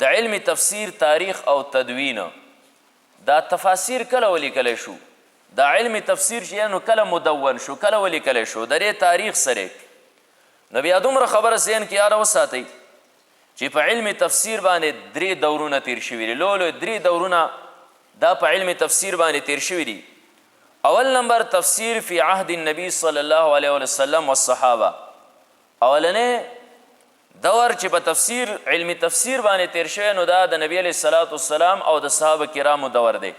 د علم تفسیر تاریخ او تدوین دا تفاسیر کله ولیکلی شو دا علم تفسیر چې نو کله مدون شو کله ولیکلی شو د دې تاریخ سره نو بیا دومره خبره ذهن کې یاره وساتئ چې په علم تفسیر باندې 3 دورونه تیر شوي دي لولو 3 دورونه دا په علم تفسیر باندې تیر شوي دي اول نمبر تفسیر فی عهد النبی صلی الله علیه وسلم والصحابه اولنې دور چې په تفسیر علمی تفسیر باندې تیر شوی نو دا د نبی علیه الصلاة والسلام او د صحابه کرامو دور دی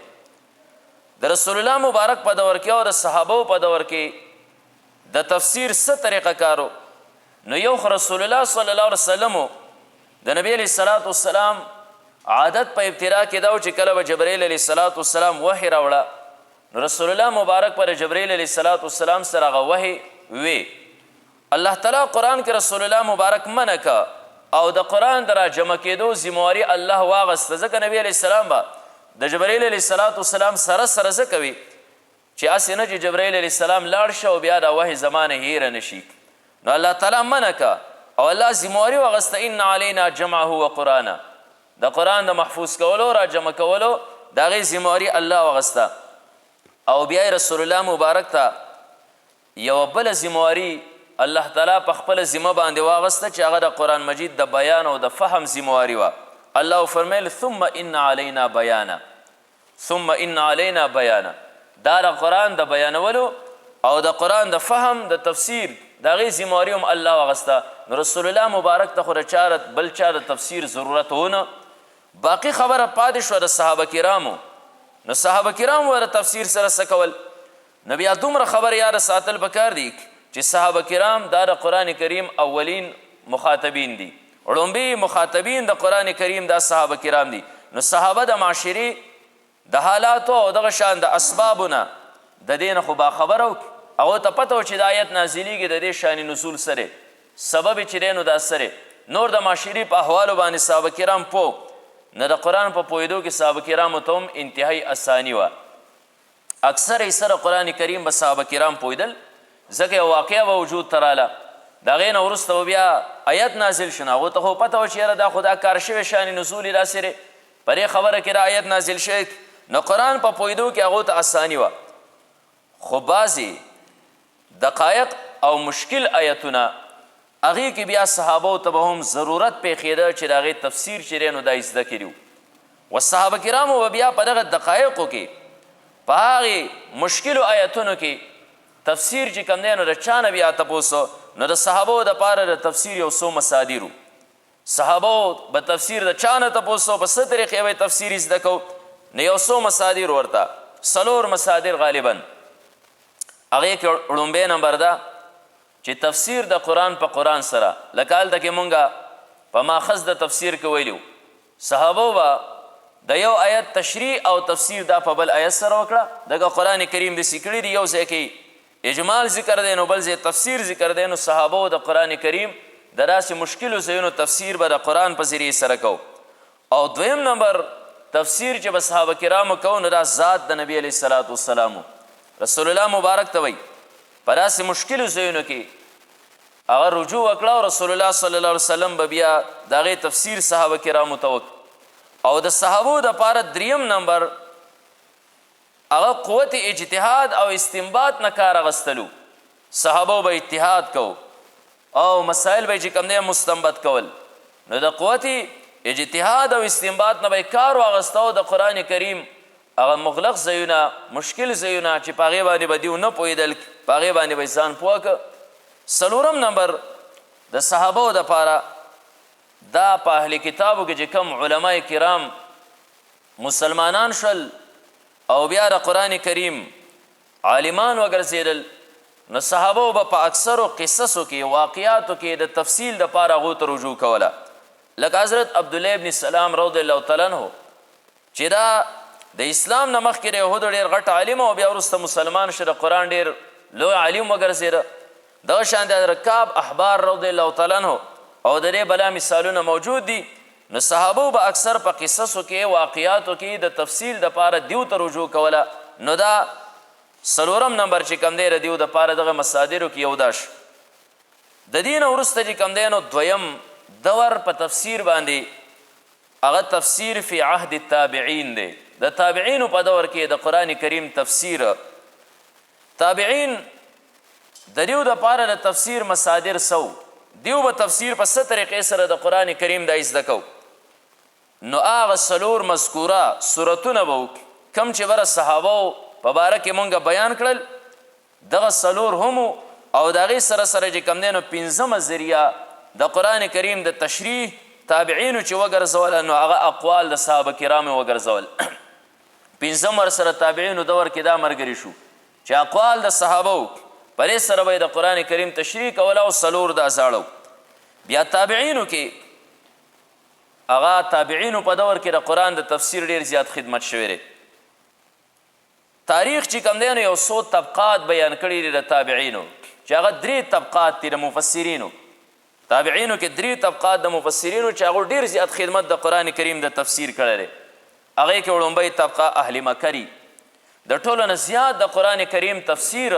د رسول الله مبارک په دور کې او د صحابو په دور کې د تفسیر څه طریقه کارو نو یو رسول الله صلی الله علیه وسلم د نبی علیه الصلاة والسلام عادت په ابتدا کې دا چې کله به جبرئیل علیه الصلاة والسلام وحی راوړه نو رسول الله مبارک پر جبرئیل علیه الصلاة والسلام سره هغه وحی وی الله تعالی قرآن کې رسول الله مبارک منع که او د قرآن د را جمع کېدو ذمواري الله واغسته ځکه نبی علیه السلام به د جبرئیل علیه الصلاة والسلام سره څه کوي چې هسې نه چې جبرئیل علیه السلام لاړ شه او بیا دا وحی زمانه هیره نشي نو الله تعالی منع که او الله ذمواري واغسته ان علینا جمعه و قرآنه د قرآن د محفوظ کولو را جمع کولو د هغې ذمواري الله واغسته او بیا رسول الله مبارک ته یوه بله ذمواري الله تعالی په خپل ذمه باندې واغسته چې هغه د قرآن مجید د بیان او د فهم ذمواري وه الله فرمیل ثم ان علینا بیانه ثم ان علینا بیانه دا د قرآن د بیانولو او د قرآن د فهم د تفسیر د هغې ذمواري هم الله واغسته نو رسول الله مبارک ته خو د بل چا د تفسیر ضرورت ونه باقي خبره پاتې شوه د صحابه کرامو نو صحابه کرامو د تفسیر سره څه کول نو بیا دومره خبر یاره ساتل پکار دي چې صحابه کرام دا د قرآن کریم اولین مخاطبین دي وړومبي مخاطبین د قرآن کریم دا صحابه کرام دي نو صحابه د معاشري د حالاتو او دغه شان د اسبابونه د دې نه خو باخبره و هغو ته پته و چې د آیت نازلیږي د دې شان نزول سره سبب چې دی نو دا سره نور د معاشري په احوالو باندې صحابه کرام پوه نه د قرآن په پوهېدو کې صحابه کرامو ته هم انتهایی اساني وه اکثر ایسره قرآن کریم به صحابه کرام پوهېدل ځکه یو واقعه به وجود ته راله د هغې نه وروسته به بیا آیت نازل شو نو هغو ته خو پته وه چې یاره دا خو دا کار شوی شان نزول یې داسې په دې خبره کې دا آیت نازل شوی نو قرآن په پوهېدو کې هغو ته اساني وه خو بعضې دقایق او مشکل آیتونه هغې کې بیا صحابو ته به هم ضرورت پیښېده چې د هغې تفسیر چې دی نو دا زده کړي وو و صحابه کرامو به بیا په دغه دقایقو کې په هغې مشکلو آیتونو کې تفسیر چې کوم دی نو د چا نه بیا تپوس نو د صحابو دپاره د تفسیر یو څو مصادر وو صحابو به تفسیر د چا نه تپوس په څه طریقې به تفسیر زده کو نو یو څو مصادر ورته 4 مصادر غالبا هغې کې وړومبی نمبر ده چې تفسیر د قرآن په قرآن سره لکه هلته کې مونږ په ماخذ د تفسیر کې ویلي صحابو به د یو آیت تشریح او تفسیر دا په بل آیت سره وکړه دغه قرآن کریم داسې کړي دي یو ځای کې اجمال ذکر دی نو بل ځای تفسیر ذکر دی نو صحابو د قرآن کریم د داسې مشکلو ځایونو تفسیر به د قرآن په ذریعې سره کو او دویم نمبر تفسیر چې به صحابه کرامو کو نو دا ذات د نبی علیه الصلاة والسلام رسول الله مبارک ته وایي په داسې مشکلو ځایونو کې هغه رجوع وکړه او رسول الله صلی الله علیه وسلم به بیا د هغې تفسیر صحابه کرامو ته وکړه او د صحابو دپاره دریم نمبر هغه قوت اجتهاد او استنباط نه کار اخیستلو صحابو به اجتهاد کو او مسائل به چې کوم دی مستنبط کول نو د قوت اجتهاد او استنباط نه به کار واخیسته او د قرآن کریم هغه مغلق ځایونه مشکل ځایونه چې په هغې باندې به دیو نه پوهېدل په هغې باندې به ځان پوه که 4 نمبر د صحابو دپاره دا په اهل کتابو کې چې کوم علما کرام مسلمانان شول او بیا د قرآن کریم عالمان وګرځېدل نو صحابو به په اکثرو قصصو کې واقعاتو کې د تفصیل دپاره هغو ته رجوع کوله لکه حضرت عبدالله ابن سلام رضی الله تعالی عنه چې دا د اسلام نه مخکې د یهودو ډېر غټ عالم او بیا وروسته مسلمان شو د قرآن ډېر لوی عالم وګرځېده دغه شان د حضرت کعب احبار رضی الله تعالی عنه او د دې بلا مثالونه موجود دي نو صحابو به اکثر په قصصو کې واقعاتو کې د تفصیل دپاره دیو ته رجوع کوله نو دا 4 نمبر چې کوم دی د دیو دپاره دغه مصادرو کې یو دا شو د دې نه وروسته چې کوم دی نو دویم دور په تفسیر باندې هغه تفسیر فی عهد التابعین دی د تابعینو په دور کې د قرآن کریم تفسیر. تابعین د دیو دپاره د تفسیر مصادر سو، دیو به تفسیر په څه طریقې سره د قرآن کریم دا زده کو. نو هغه څلور مذکوره صورتونه به کم چې بره صحابو په باره کې مونږ بیان کړل، دغه څلور هم او د هغې سره سره چې کوم دی نو پنځمه ذریعه د قرآن کریم د تشریح تابعینو چې وګرځول نو هغه اقوال د صحابه کرامو وګرځول. پنځم ورسره تابعینو دور کې دا ملګري شو چې اقوال د صحابو په دې سره به د قرآن کریم تشریح کوله او څلور دا زاړه. بیا تابعینو کې هغه تابعینو په دور کې د قرآن د تفسیر ډېر زیات خدمت شوی دی. تاریخ چې کوم دی نو یو څو طبقات بیان کړي دي د تابعینو چې هغه درې طبقات دي د مفسرینو. تابعینو کې درې طبقات د مفسرینو چې هغو ډېر زیات خدمت د قرآن کریم د تفسیر کړی دی. هغې کې وړومبۍ طبقه اهل مکه دي. د ټولو نه زیات د قرآن کریم تفسیر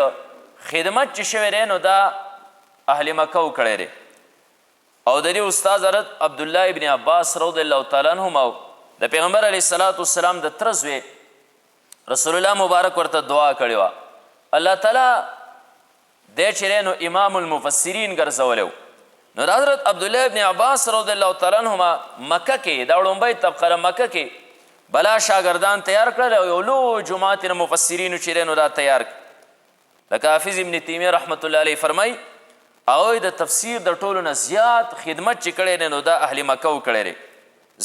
خدمت چې شوی دی نو دا اهل مکه کړی دی. او د دې استاد حضرت عبدالله ابن عباس رضی الله تعالی عنهما د پیغمبر علیه الصلاة والسلام د تره زوی رسول الله مبارک ورته دعا کړې وه. الله تعالی دی چې دی نو امام المفسرین ګرځولی و. نو د حضرت عبدالله ابن عباس رضی الله تعالی عنهما مکه کې دا وړومبۍ طبقه د مکه کې بلا شاګردان تیار کړل او یو لوی جومات د مفسرینو چې دی نو دا تیار کړ. لکه حافظ ابن تیمیه رحمت الله علیه فرمایي هغوی د تفسیر د ټولو نه زیات خدمت چې کړی دی نو دا اهل مکه کړی دی.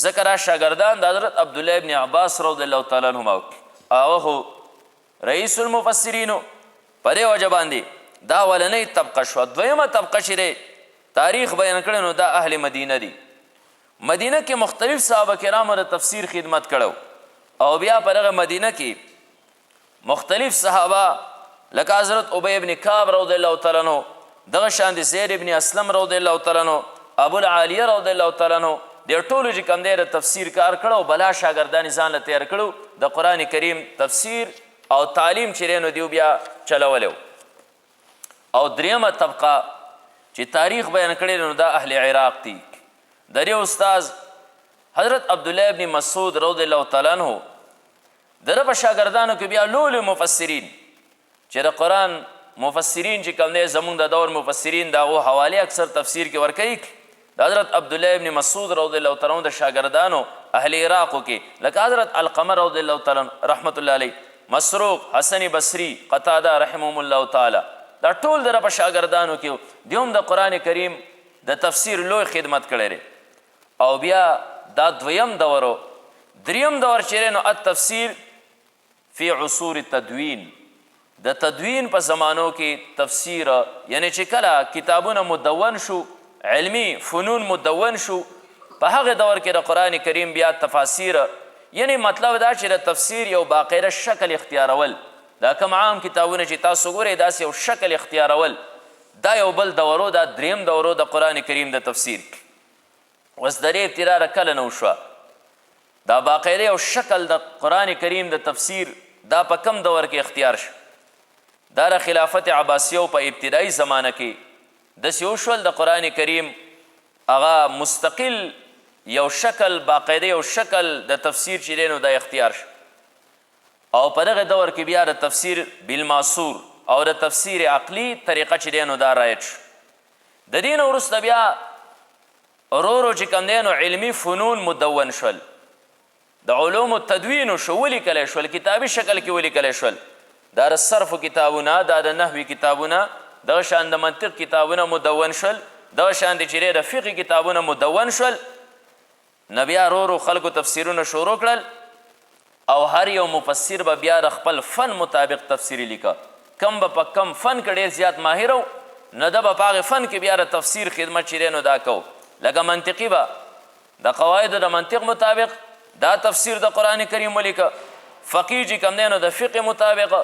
ځکه را شاګردان د حضرت عبدالله ابن عباس رضی الله تعالی عنهما هغه خو رئیس المفسرینو په دې وجه باندې دا اولنۍ طبقه شوه. دویمه طبقه چې دی تاریخ بیان کړی نو دا اهل مدینه دي. مدینه کې مختلف صحابه کرامو د تفسیر خدمت کړو او بیا په دغه مدینه کې مختلف صحابه لکه حضرت ابی ابن کعب رضی الله تعالی عنہ، دغه شان د زید ابن اسلم رضی الله تعالی عنہ، ابو العالیه رضی الله تعالی عنہ د ټولو چې کوم دی د تفسیر کار کړو بلا شاګردان ځان له تیار کړو د قرآن کریم تفسیر او تعلیم چې دی نو دیو بیا چلولی. او دریمه طبقه چې تاریخ بیان کړی نو دا اهل عراق دي. د دې استاذ حضرت عبدالله ابن مسعود رضی الله تعالی عنہ د ده په شاګردانو کې بیا لوی مفسرین چې د قرآن مفسرین چې کوم دی زمونږ د دور مفسرین د هغو حوالې اکثر تفسیر کې ورکوي. د حضرت عبدالله ابن مسعود رضی الله تعالی عنہ د شاګردانو اهل عراقو کې لکه حضرت علقمه رضی الله تعالی عنہ رحمت الله علیه، مسروق، حسن بصری، قتاده رحمهم الله تعالی، دا ټول د په شاګردانو کې دی هم د قرآن کریم د تفسیر لوی خدمت کړی دی. او بیا دا دویم دور دریم دور چې نو التفسیر فی عصور التدوین، د تدوین په زمانو کې تفسیر یعنی چې کله کتابونه مدون شو، علمی فنون مدون شو، په هغه دور کې د قرآن کریم بیا تفاسیر یعنی مطلب دا چې د تفسیر یو باقاعده شکل اختیارول، دا کم عام کتابونه چې تاسو ګورئ داسې یو شکل اختیارول، دا یو بل دورو، دا دریم دورو د قرآن کریم د تفسیر. اوس د دې ابتدا کله نه وشوه، دا باقاعده یو شکل د قرآن کریم د تفسیر دا په کم دور کې اختیار شو. دا د خلافت عباسیو په ابتدایي زمانه کې داسې وشول د قرآن کریم هغه مستقل یو شکل باقاعده یو شکل د تفسیر چې دی نو دا اختیار شو. او په دغه دور کې بیا د تفسیر بالماسور او د تفسیر عقلی طریقه چې دی نو دا رایج شو. د دې نه وروسته بیا ورو ورو چې کوم دی نو علمي فنون مدون شول، د علومو تدوین شو، ولیکلی شول، کتابي شکل کې ولیکلی شول. دا د صرفو کتابونه، دا د نحوي کتابونه، دغه شان د منطق کتابونه مدون شول، دغه شان د چې د فقه کتابونه مدون شول. نو بیا ورو ورو خلکو تفسیرونه شروع کړل او هر یو مفسر به بیا د خپل فن مطابق تفسیری لیکه. کم به په کم فن کې ډېر زیات ماهر و نو ده به په هغې فن کې بیا د تفسیر خدمت چې دی نو دا کو. لکه منطقي به د قواعدو د منطق مطابق دا تفسیر د قرآن کریم ولیکه، فقیه چې کوم دی نو د فقه مطابق،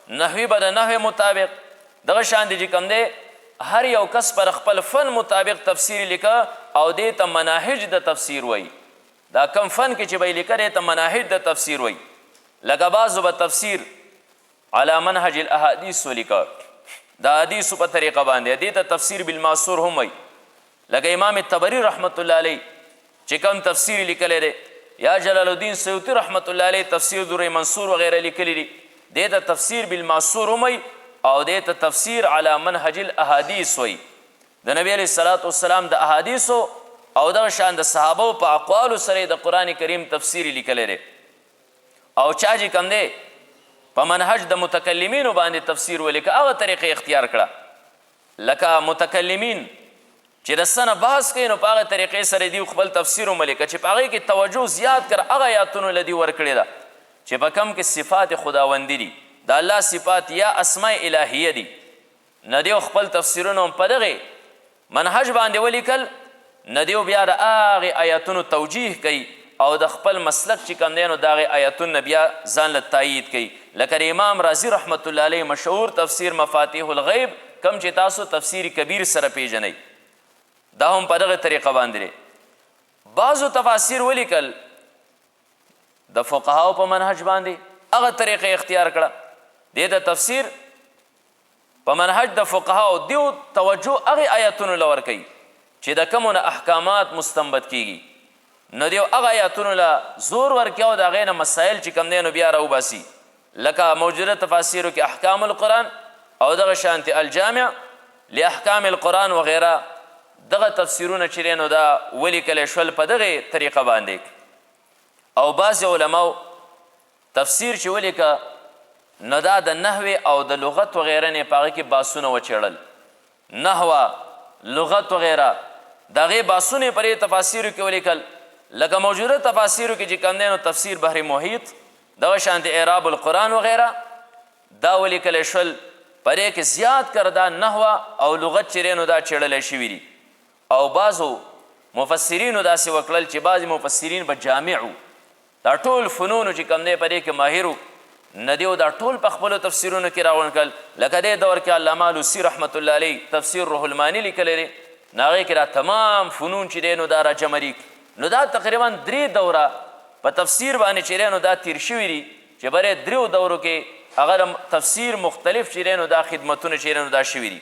نحوي به د نحوې مطابق، دغه شان دی چې کوم دی هر یو کس پر خپل فن مطابق تفسیر لیکه او دې ته مناهج د تفسیر وایي. دا کم فن کې چې به یې لیکه دې ته مناهج د تفسیر وایي. لکه بعضو به تفسیر علی منهج الاحادیث ولیکه، د حدیثو په طریقه باندې، دې ته تفسیر بالماسور هم وایي. لکه امام طبري رحمت الله علیه چې کوم تفسیر لیکلی دی یا جلال الدین سیوطي رحمت الله علیه تفسیر در منصور وغیره لیکلی دي دې ته تفسیر بالمعصور وموي او دې ته تفسیر علی منهج الاحادیث وایي د نبی علیه الصلاة والسلام د احادیثو او دغه شان د صحابو په اقوالو سره د قرآن کریم تفسیر لیکلی دی او چا چې کوم دی په منهج د متکلمینو باندې تفسیر ولیکه هغه طریقې اختیار کړه لکه متکلمین چې د څه نه بحث کوي نو په هغه طریقې سره دوی خپل تفسیر وملیکه چې په هغې کې توجه زیات کړه هغه آیاتونو له دوی ورکړې ده چې په کم کې صفات خداوندي دي د الله صفات یا اسماء الهیه دي نه دیو خپل تفسیرونه هم په دغې منهج باندې ولیکل نه دیو بیا د هغې آیاتونو توجیح کوي او د خپل مسلک چې کوم دی نو د هغې آیاتونه بیا ځان له تایید کوي لکه د امام رازي رحمت الله علیه مشهور تفسیر مفاتیح الغیب کم چې تاسو تفسیر کبیر سره پیژنئ دا هم په دغه طریقه باندې دی بعضو تفاسیر ولیکل د فقهاو په منهج باندې هغه طریقه اختیار کړه دې د تفسیر په منهج د فقهاو دیو توجه هغې آیاتونو له ورکوي چې د کومو نه احکامات مستنبط کیږي نو دیو هغه آیاتونو له زور ورکوي او د هغې نه مسایل چې کوم دی نو بیا راوباسي لکه موجوده تفاسیرو کې احکام القرآن او دغه شانتې الجامع لاحکام القرآن وغیره دغه تفسیرونه چې نو دا ولیکلی شول په دغې طریقه باندې او بعضې علماو تفسیر چې ولیکه نو دا د نحوې او د لغت وغیره نه په هغې کې باسونه وچېړل نحوه لغت وغیره د هغې باسونه یې په دې تفاسیرو کې ولیکل لکه موجوده تفاسیرو کې چې کوم دی نو تفسیر بحر محیط دغه شانتې اعراب القرآن وغیره دا ولیکلی شول په دې کې زیات کر دا نحوه او لغت چې نو دا چېړلی شوي دي او بعضو مفسرینو داسې وکړل چې بعضې مفسرین به جامعو دا ټول فنونو چې کوم دی په دې کې ماهرو نه دیو دا ټول په خپلو تفسیرونو کې راغونډ کړل لکه دې دور کې علامه لوسی رحمت الله علیه تفسیر روح المانی لیکلی دی نو هغې کې را تمام فنون چې دی نو دا را جمع دي نو دا تقریبا 3 دوره په تفسیر باندې چې دی نو دا تیر شوي دي چې برې 3 دورو کې هغه تفسیر مختلف چې دی نو دا خدمتونه چې دی نو دا شوي دي